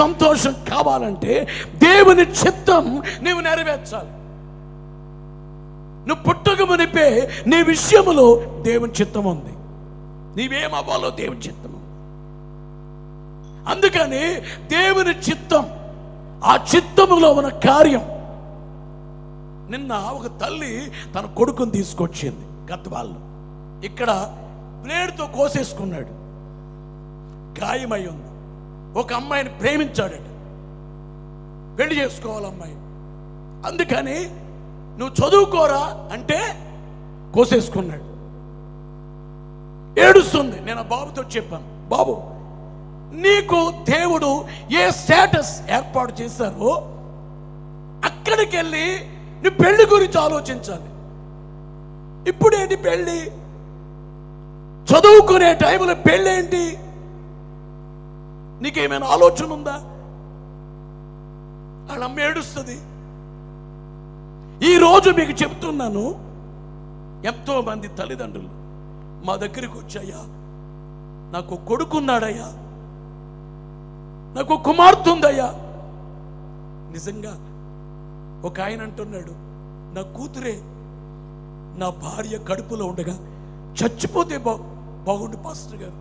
సంతోషం కావాలంటే దేవుని చిత్తం నీవు నెరవేర్చాలి. నువ్వు పుట్టక మునిపే నీ విషయములో దేవుని చిత్తం ఉంది. నీవేమవ్వాలో దేవుని చిత్తం ఉంది. అందుకని దేవుని చిత్తం, ఆ చిత్తములో ఉన్న కార్యం. నిన్న ఒక తల్లి తన కొడుకుని తీసుకొచ్చింది గద్వాల్లో. ఇక్కడ బ్లేడ్తో కోసేసుకున్నాడు, గాయమై ఉంది. ఒక అమ్మాయిని ప్రేమించాడట, పెళ్లి చేసుకోవాలి అమ్మాయి. అందుకని నువ్వు చదువుకోరా అంటే కోసేసుకున్నాడు. ఏడుస్తుంది. నేను ఆ బాబుతో చెప్పాను, బాబు నీకు దేవుడు ఏ స్టేటస్ ఏర్పాటు చేశారో అక్కడికి వెళ్ళి నీ పెళ్లి గురించి ఆలోచించాలి. ఇప్పుడేంటి పెళ్ళి? చదువుకునే టైంలో పెళ్ళేంటి? నీకేమైనా ఆలోచన ఉందా? వాళ్ళ అమ్మ ఏడుస్తుంది. ఈరోజు మీకు చెప్తున్నాను, ఎంతో మంది తల్లిదండ్రులు మా దగ్గరికి వచ్చాయా, నాకు కొడుకున్నాడయ్యా, నాకు కుమార్తె ఉందయ్యా. నిజంగా ఒక ఆయన అంటున్నాడు, నా కూతురే నా భార్య కడుపులో ఉండగా చచ్చిపోతే బాగుండు పాస్టర్ గారు.